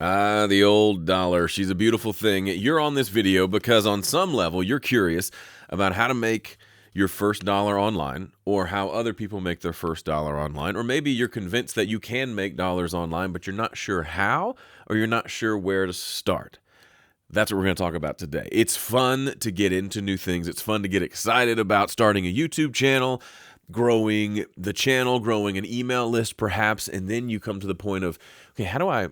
Ah, the old dollar. She's a beautiful thing. You're on this video because on some level you're curious about how to make your first dollar online, or how other people make their first dollar online, or maybe you're convinced that you can make dollars online, but you're not sure how, or you're not sure where to start. That's what we're going to talk about today. It's fun to get into new things. It's fun to get excited about starting a YouTube channel, growing the channel, growing an email list perhaps, and then you come to the point of, okay, how do I,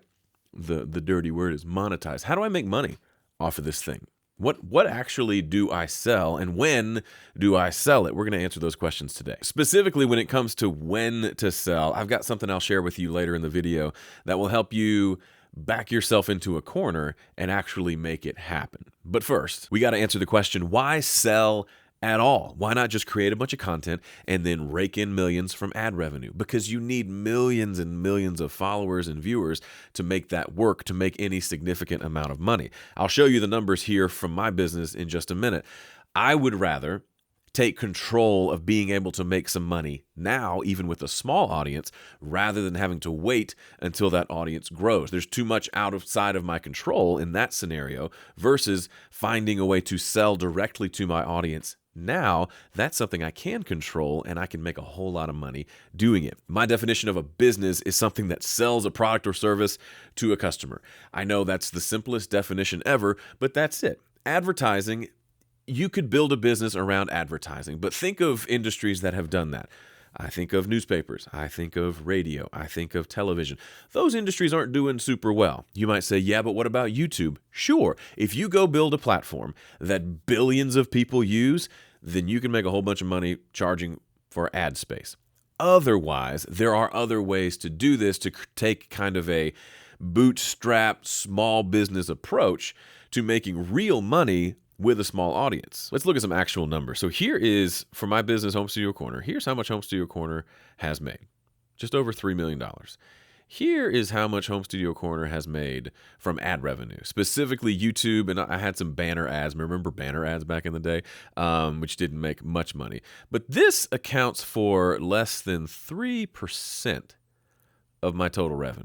the dirty word is monetize. How do I make money off of this thing? What actually do I sell, and when do I sell it? We're going to answer those questions today. Specifically, when it comes to when to sell, I've got something I'll share with you later in the video that will help you back yourself into a corner and actually make it happen. But first, we got to answer the question, why sell at all? Why not just create a bunch of content and then rake in millions from ad revenue? Because you need millions and millions of followers and viewers to make that work, to make any significant amount of money. I'll show you the numbers here from my business in just a minute. I would rather take control of being able to make some money now, even with a small audience, rather than having to wait until that audience grows. There's too much outside of my control in that scenario versus finding a way to sell directly to my audience. Now, that's something I can control, and I can make a whole lot of money doing it. My definition of a business is something that sells a product or service to a customer. I know that's the simplest definition ever, but that's it. Advertising, you could build a business around advertising, but think of industries that have done that. I think of newspapers, I think of radio, I think of television. Those industries aren't doing super well. You might say, yeah, but what about YouTube? Sure, if you go build a platform that billions of people use, then you can make a whole bunch of money charging for ad space. Otherwise, there are other ways to do this, to take kind of a bootstrap small business approach to making real money with a small audience. Let's look at some actual numbers. So here is, for my business, Home Studio Corner, here's how much Home Studio Corner has made. Just over $3 million. Here is how much Home Studio Corner has made from ad revenue, specifically YouTube, and I had some banner ads. Remember banner ads back in the day, which didn't make much money. But this accounts for less than 3% of my total revenue.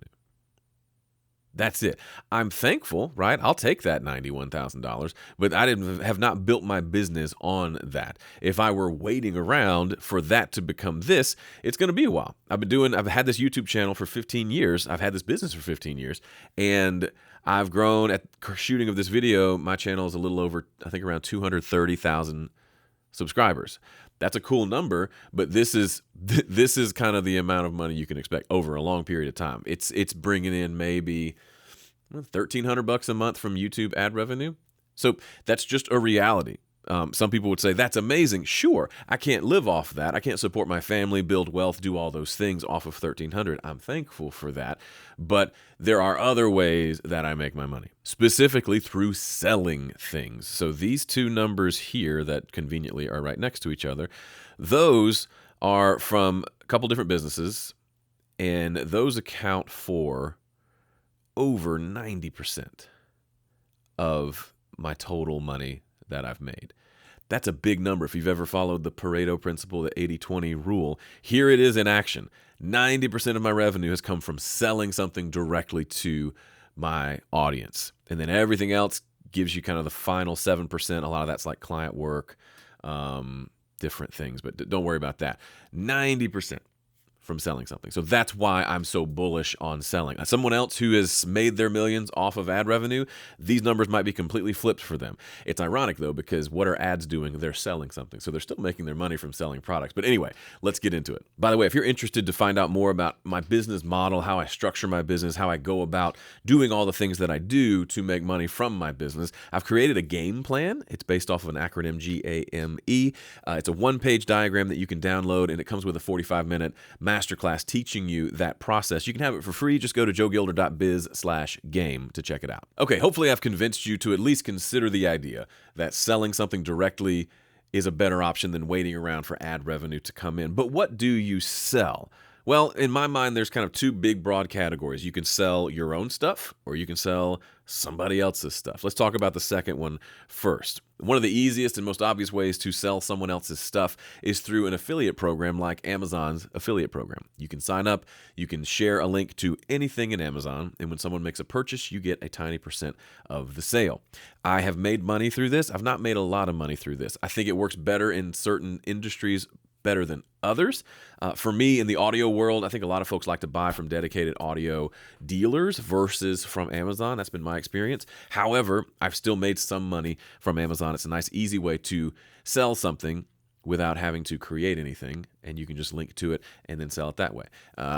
That's it. I'm thankful, right? I'll take that $91,000, but I have not built my business on that. If I were waiting around for that to become this, it's going to be a while. I've had this YouTube channel for 15 years. I've had this business for 15 years, and I've grown. At shooting of this video, my channel is a little over, I think, around 230,000 subscribers. That's a cool number, but this is kind of the amount of money you can expect over a long period of time. It's bringing in maybe $1,300 a month from YouTube ad revenue. So that's just a reality. Some people would say, that's amazing. Sure, I can't live off that. I can't support my family, build wealth, do all those things off of $1,300. I'm thankful for that. But there are other ways that I make my money, specifically through selling things. So these two numbers here that conveniently are right next to each other, those are from a couple different businesses, and those account for over 90% of my total money that I've made. That's a big number. If you've ever followed the Pareto principle, the 80-20 rule, here it is in action. 90% of my revenue has come from selling something directly to my audience. And then everything else gives you kind of the final 7%. A lot of that's like client work, different things, but don't worry about that. 90% from selling something. So that's why I'm so bullish on selling. Someone else who has made their millions off of ad revenue, these numbers might be completely flipped for them. It's ironic though, because what are ads doing? They're selling something. So they're still making their money from selling products. But anyway, let's get into it. By the way, if you're interested to find out more about my business model, how I structure my business, how I go about doing all the things that I do to make money from my business, I've created a game plan. It's based off of an acronym GAME. It's a one-page diagram that you can download, and it comes with a 45-minute masterclass teaching you that process. You can have it for free. Just go to joegilder.biz/game to check it out. Okay, hopefully I've convinced you to at least consider the idea that selling something directly is a better option than waiting around for ad revenue to come in. But what do you sell? Well, in my mind, there's kind of two big broad categories. You can sell your own stuff or you can sell somebody else's stuff. Let's talk about the second one first. One of the easiest and most obvious ways to sell someone else's stuff is through an affiliate program like Amazon's affiliate program. You can sign up, you can share a link to anything in Amazon, and when someone makes a purchase, you get a tiny percent of the sale. I have made money through this. I've not made a lot of money through this. I think it works better in certain industries better than others. For me, in the audio world, I think a lot of folks like to buy from dedicated audio dealers versus from Amazon. That's been my experience. However, I've still made some money from Amazon. It's a nice, easy way to sell something without having to create anything, and you can just link to it and then sell it that way.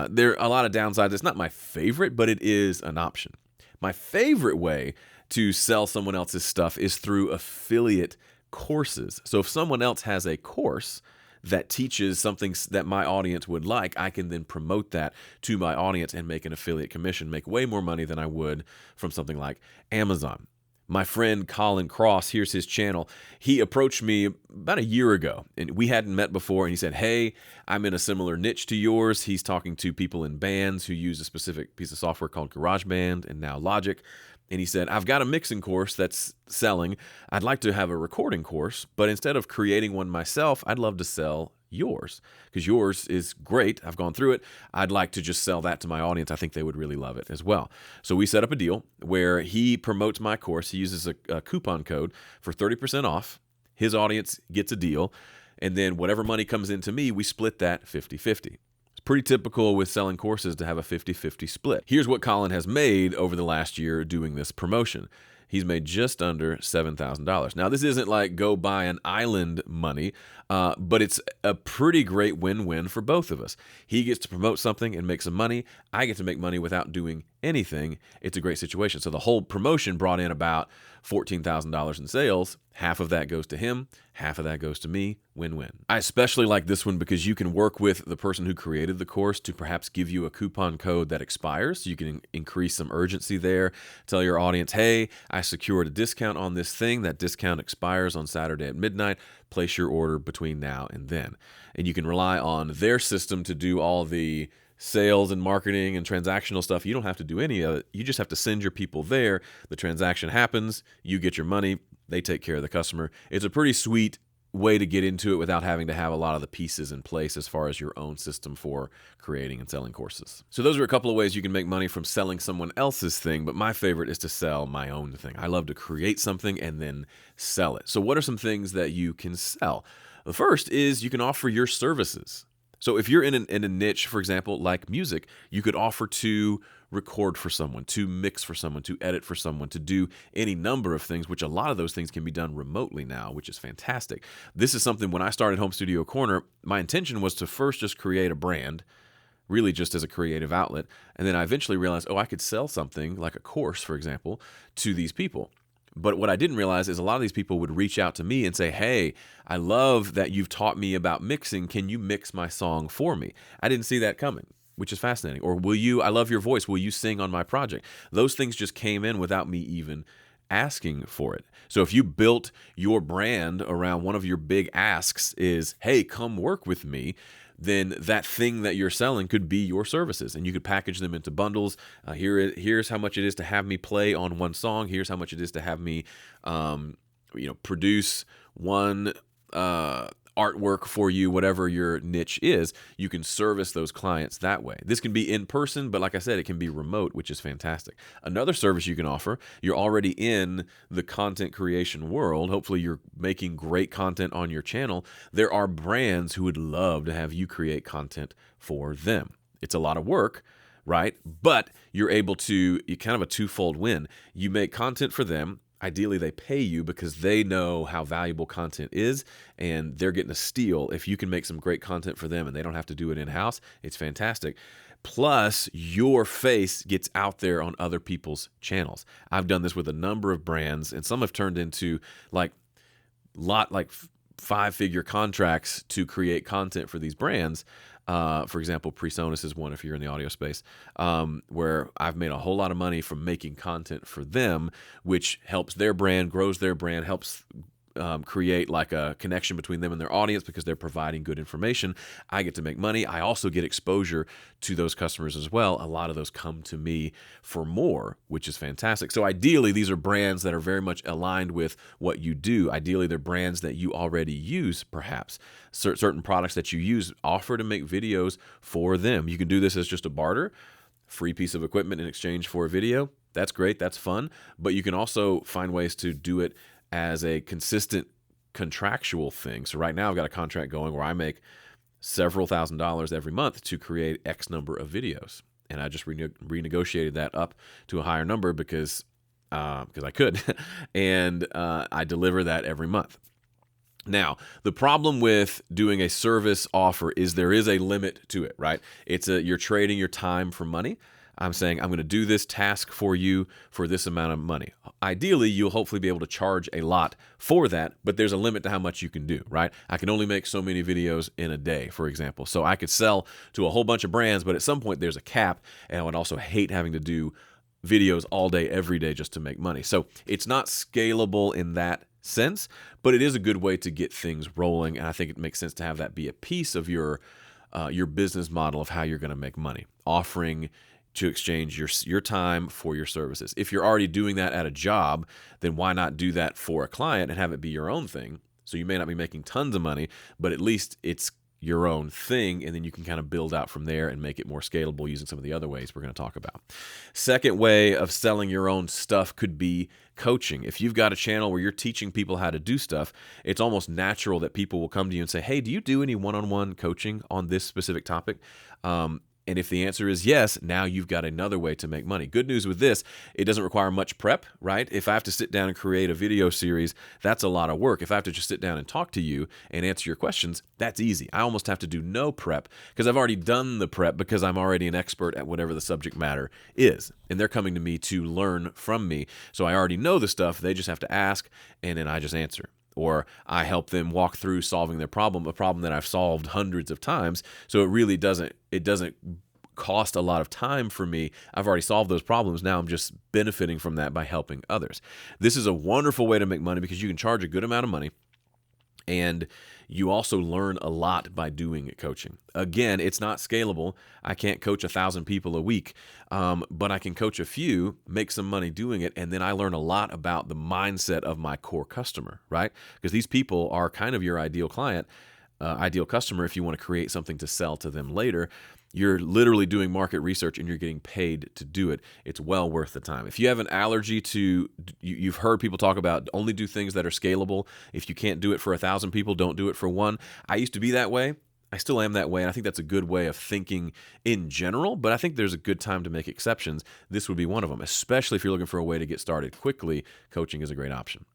There are a lot of downsides. It's not my favorite, but it is an option. My favorite way to sell someone else's stuff is through affiliate courses. So if someone else has a course that teaches something that my audience would like, I can then promote that to my audience and make an affiliate commission, make way more money than I would from something like Amazon. My friend Colin Cross, here's his channel. He approached me about a year ago, and we hadn't met before, and he said, hey, I'm in a similar niche to yours. He's talking to people in bands who use a specific piece of software called GarageBand and now Logic. And he said, I've got a mixing course that's selling. I'd like to have a recording course, but instead of creating one myself, I'd love to sell yours because yours is great. I've gone through it. I'd like to just sell that to my audience. I think they would really love it as well. So we set up a deal where he promotes my course. He uses a coupon code for 30% off. His audience gets a deal. And then whatever money comes into me, we split that 50-50. Pretty typical with selling courses to have a 50-50 split. Here's what Colin has made over the last year doing this promotion. He's made just under $7,000. Now, this isn't like go buy an island money, but it's a pretty great win-win for both of us. He gets to promote something and make some money. I get to make money without doing anything. It's a great situation. So the whole promotion brought in about $14,000 in sales. Half of that goes to him. Half of that goes to me. Win-win. I especially like this one because you can work with the person who created the course to perhaps give you a coupon code that expires. So you can increase some urgency there. Tell your audience, hey, I secured a discount on this thing. That discount expires on Saturday at midnight. Place your order between now and then. And you can rely on their system to do all the sales and marketing and transactional stuff. You don't have to do any of it. You just have to send your people there. The transaction happens. You get your money. They take care of the customer. It's a pretty sweet way to get into it without having to have a lot of the pieces in place as far as your own system for creating and selling courses. So those are a couple of ways you can make money from selling someone else's thing, but my favorite is to sell my own thing. I love to create something and then sell it. So what are some things that you can sell? The first is you can offer your services. So if you're in a niche, for example, like music, you could offer to record for someone, to mix for someone, to edit for someone, to do any number of things, which a lot of those things can be done remotely now, which is fantastic. This is something when I started Home Studio Corner, my intention was to first just create a brand, really just as a creative outlet. And then I eventually realized, oh, I could sell something like a course, for example, to these people. But what I didn't realize is a lot of these people would reach out to me and say, hey, I love that you've taught me about mixing. Can you mix my song for me? I didn't see that coming, which is fascinating. Or I love your voice. Will you sing on my project? Those things just came in without me even asking for it. So if you built your brand around one of your big asks is, hey, come work with me, then that thing that you're selling could be your services, and you could package them into bundles. Here's how much it is to have me play on one song. Here's how much it is to have me, produce one artwork for you, whatever your niche is. You can service those clients that way. This can be in person, but like I said, it can be remote, which is fantastic. Another service you can offer, you're already in the content creation world. Hopefully you're making great content on your channel. There are brands who would love to have you create content for them. It's a lot of work, right? But you're able to, you kind of a twofold win. You make content for them. Ideally, they pay you because they know how valuable content is, and they're getting a steal. If you can make some great content for them and they don't have to do it in-house, it's fantastic. Plus, your face gets out there on other people's channels. I've done this with a number of brands, and some have turned into like five-figure contracts to create content for these brands. For example, PreSonus is one if you're in the audio space, where I've made a whole lot of money from making content for them, which helps their brand, grows their brand, helps create like a connection between them and their audience because they're providing good information. I get to make money. I also get exposure to those customers as well. A lot of those come to me for more, which is fantastic. So ideally, these are brands that are very much aligned with what you do. Ideally, they're brands that you already use, perhaps. Certain products that you use, offer to make videos for them. You can do this as just a barter, free piece of equipment in exchange for a video. That's great. That's fun. But you can also find ways to do it as a consistent contractual thing. So right now I've got a contract going where I make several $1,000s every month to create X number of videos. And I just renegotiated that up to a higher number because I could. And I deliver that every month. Now, the problem with doing a service offer is there is a limit to it, right? You're trading your time for money. I'm saying I'm going to do this task for you for this amount of money. Ideally, you'll hopefully be able to charge a lot for that, but there's a limit to how much you can do, right? I can only make so many videos in a day, for example. So I could sell to a whole bunch of brands, but at some point there's a cap, and I would also hate having to do videos all day, every day just to make money. So it's not scalable in that sense, but it is a good way to get things rolling, and I think it makes sense to have that be a piece of your business model of how you're going to make money, offering to exchange your time for your services. If you're already doing that at a job, then why not do that for a client and have it be your own thing? So you may not be making tons of money, but at least it's your own thing, and then you can kind of build out from there and make it more scalable using some of the other ways we're going to talk about. Second way of selling your own stuff could be coaching. If you've got a channel where you're teaching people how to do stuff, it's almost natural that people will come to you and say, hey, do you do any one-on-one coaching on this specific topic? And if the answer is yes, now you've got another way to make money. Good news with this, it doesn't require much prep, right? If I have to sit down and create a video series, that's a lot of work. If I have to just sit down and talk to you and answer your questions, that's easy. I almost have to do no prep because I've already done the prep because I'm already an expert at whatever the subject matter is. And they're coming to me to learn from me. So I already know the stuff. They just have to ask, and then I just answer. Or I help them walk through solving their problem, a problem that I've solved hundreds of times. So it really doesn't cost a lot of time for me. I've already solved those problems. Now I'm just benefiting from that by helping others. This is a wonderful way to make money because you can charge a good amount of money, and you also learn a lot by doing coaching. Again, it's not scalable. I can't coach 1,000 people a week, but I can coach a few, make some money doing it, and then I learn a lot about the mindset of my core customer, right? Because these people are kind of your ideal client, ideal customer if you want to create something to sell to them later. You're literally doing market research and you're getting paid to do it. It's well worth the time. If you have an allergy to, you've heard people talk about only do things that are scalable. If you can't do it for 1,000 people, don't do it for one. I used to be that way. I still am that way. And I think that's a good way of thinking in general, but I think there's a good time to make exceptions. This would be one of them, especially if you're looking for a way to get started quickly. Coaching is a great option.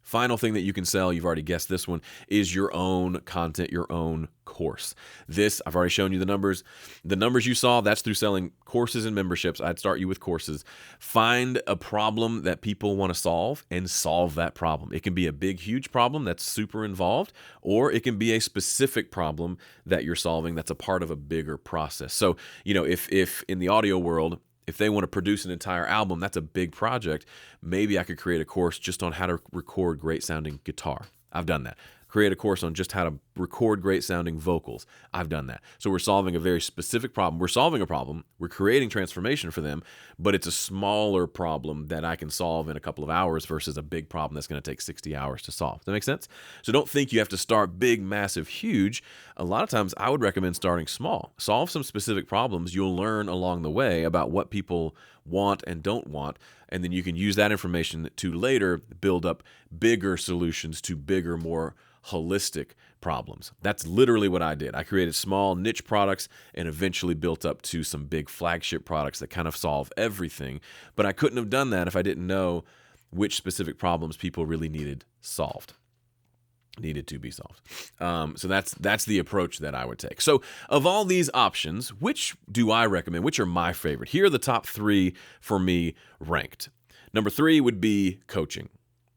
Final thing that you can sell, you've already guessed this one, is your own content, your own course. This, I've already shown you the numbers. The numbers you saw, that's through selling courses and memberships. I'd start you with courses. Find a problem that people want to solve and solve that problem. It can be a big, huge problem that's super involved, or it can be a specific problem that you're solving that's a part of a bigger process. So, if in the audio world, if they want to produce an entire album, that's a big project. Maybe I could create a course just on how to record great sounding guitar. I've done that. Create a course on just how to record great sounding vocals. I've done that. So we're solving a very specific problem. We're solving a problem. We're creating transformation for them, but it's a smaller problem that I can solve in a couple of hours versus a big problem that's going to take 60 hours to solve. Does that make sense? So don't think you have to start big, massive, huge. A lot of times I would recommend starting small. Solve some specific problems. You'll learn along the way about what people want and don't want, and then you can use that information to later build up bigger solutions to bigger, more holistic problems. That's literally what I did. I created small niche products and eventually built up to some big flagship products that kind of solve everything. But I couldn't have done that if I didn't know which specific problems people really needed to be solved. So that's the approach that I would take. So of all these options, which do I recommend? Which are my favorite? Here are the top 3 for me ranked. Number 3 would be coaching.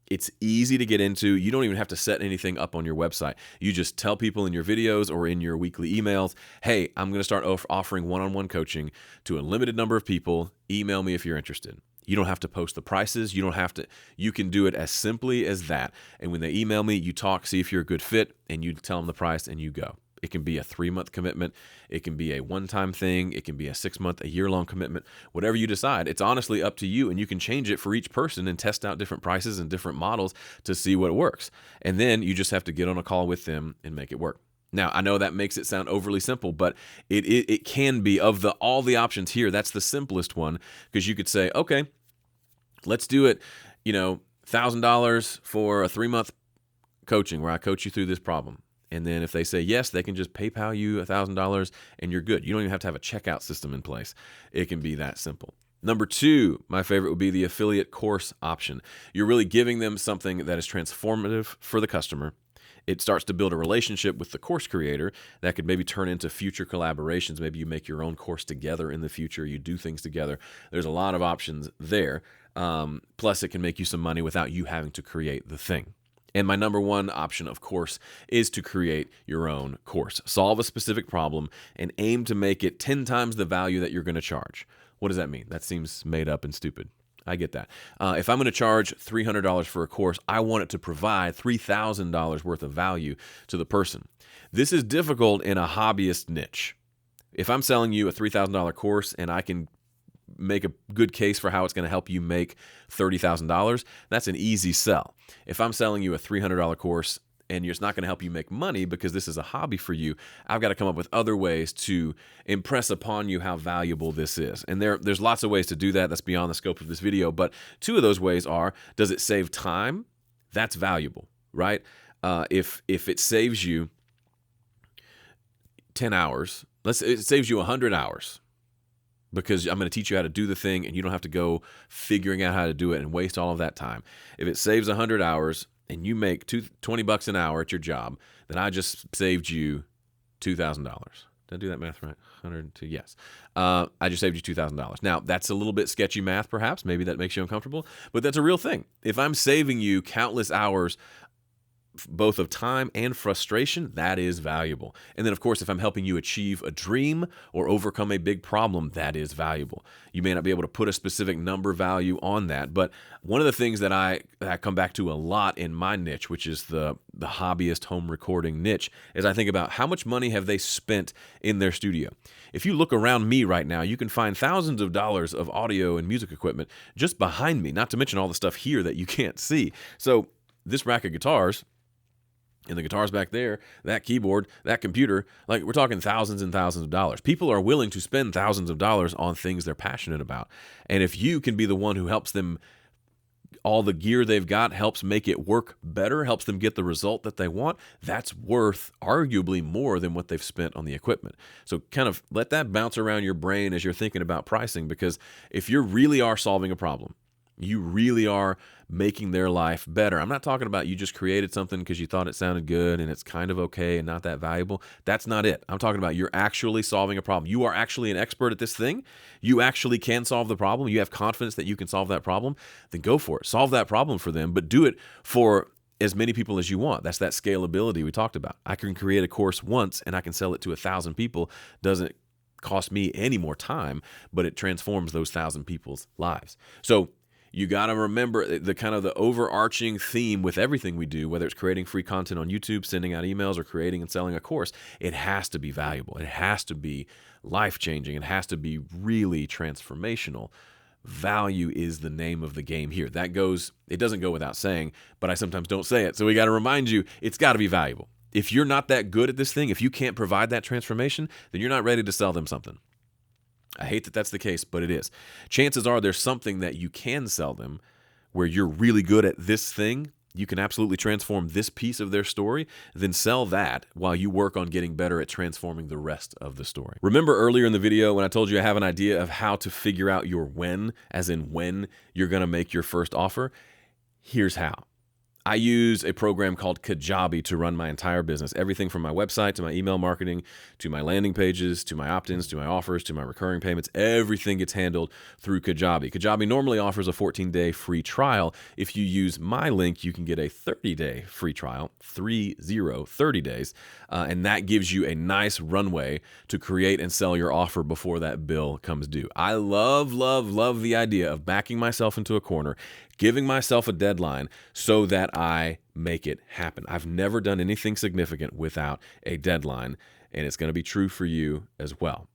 It's easy to get into. You don't even have to set anything up on your website. You just tell people in your videos or in your weekly emails, hey, I'm going to start offering one-on-one coaching to a limited number of people. Email me if you're interested. You don't have to post the prices. You can do it as simply as that. And when they email me, you talk, see if you're a good fit, and you tell them the price and you go. It can be a 3-month commitment. It can be a one-time thing. It can be a 6-month, a year-long commitment. Whatever you decide, it's honestly up to you, and you can change it for each person and test out different prices and different models to see what works. And then you just have to get on a call with them and make it work. Now, I know that makes it sound overly simple, but it can be. Of all the options here, that's the simplest one, because you could say, okay, let's do it, $1,000 for a 3-month coaching where I coach you through this problem. And then if they say yes, they can just PayPal you $1,000 and you're good. You don't even have to have a checkout system in place. It can be that simple. Number 2, my favorite would be the affiliate course option. You're really giving them something that is transformative for the customer. It starts to build a relationship with the course creator that could maybe turn into future collaborations. Maybe you make your own course together in the future. You do things together. There's a lot of options there. Plus, it can make you some money without you having to create the thing. And my number 1 option, of course, is to create your own course. Solve a specific problem and aim to make it 10 times the value that you're going to charge. What does that mean? That seems made up and stupid. I get that. If I'm going to charge $300 for a course, I want it to provide $3,000 worth of value to the person. This is difficult in a hobbyist niche. If I'm selling you a $3,000 course and I can make a good case for how it's going to help you make $30,000, that's an easy sell. If I'm selling you a $300 course and it's not going to help you make money because this is a hobby for you, I've got to come up with other ways to impress upon you how valuable this is. And there's lots of ways to do that. That's beyond the scope of this video. But 2 of those ways are, does it save time? That's valuable, right? If it saves you 10 hours, it saves you 100 hours. Because I'm going to teach you how to do the thing and you don't have to go figuring out how to do it and waste all of that time. If it saves 100 hours and you make $20 an hour at your job, then I just saved you $2,000. Did I do that math right? 102, yes. I just saved you $2,000. Now, that's a little bit sketchy math, perhaps. Maybe that makes you uncomfortable, but that's a real thing. If I'm saving you countless hours both of time and frustration, that is valuable. And then, of course, if I'm helping you achieve a dream or overcome a big problem, that is valuable. You may not be able to put a specific number value on that, but one of the things that I come back to a lot in my niche, which is the hobbyist home recording niche, is I think about how much money have they spent in their studio. If you look around me right now, you can find thousands of dollars of audio and music equipment just behind me, not to mention all the stuff here that you can't see. So this rack of guitars, and the guitars back there, that keyboard, that computer, like we're talking thousands and thousands of dollars. People are willing to spend thousands of dollars on things they're passionate about. And if you can be the one who helps them, all the gear they've got helps make it work better, helps them get the result that they want, that's worth arguably more than what they've spent on the equipment. So kind of let that bounce around your brain as you're thinking about pricing, because if you really are solving a problem, you really are making their life better. I'm not talking about you just created something because you thought it sounded good and it's kind of okay and not that valuable. That's not it. I'm talking about you're actually solving a problem. You are actually an expert at this thing. You actually can solve the problem. You have confidence that you can solve that problem. Then go for it. Solve that problem for them, but do it for as many people as you want. That's that scalability we talked about. I can create a course once and I can sell it to 1,000 people. Doesn't cost me any more time, but it transforms those 1,000 people's lives. So you got to remember the kind of the overarching theme with everything we do, whether it's creating free content on YouTube, sending out emails, or creating and selling a course. It has to be valuable. It has to be life-changing. It has to be really transformational. Value is the name of the game here. It doesn't go without saying, but I sometimes don't say it. So we got to remind you, it's got to be valuable. If you're not that good at this thing, if you can't provide that transformation, then you're not ready to sell them something. I hate that that's the case, but it is. Chances are there's something that you can sell them where you're really good at this thing. You can absolutely transform this piece of their story, then sell that while you work on getting better at transforming the rest of the story. Remember earlier in the video when I told you I have an idea of how to figure out your when, as in when you're going to make your first offer? Here's how. I use a program called Kajabi to run my entire business. Everything from my website to my email marketing to my landing pages to my opt-ins to my offers to my recurring payments. Everything gets handled through Kajabi. Kajabi normally offers a 14-day free trial. If you use my link, you can get a 30-day free trial, 30 days, and that gives you a nice runway to create and sell your offer before that bill comes due. I love, love, love the idea of backing myself into a corner, giving myself a deadline so that I make it happen. I've never done anything significant without a deadline, and it's going to be true for you as well.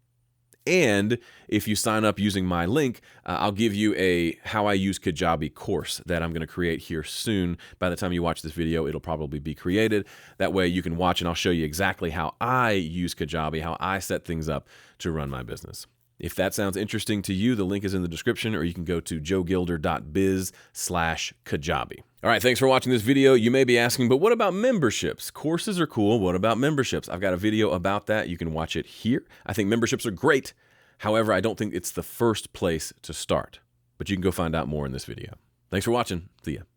And if you sign up using my link, I'll give you a How I Use Kajabi course that I'm going to create here soon. By the time you watch this video, it'll probably be created. That way you can watch and I'll show you exactly how I use Kajabi, how I set things up to run my business. If that sounds interesting to you, the link is in the description, or you can go to joegilder.biz/Kajabi. All right, thanks for watching this video. You may be asking, but what about memberships? Courses are cool. What about memberships? I've got a video about that. You can watch it here. I think memberships are great. However, I don't think it's the first place to start. But you can go find out more in this video. Thanks for watching. See ya.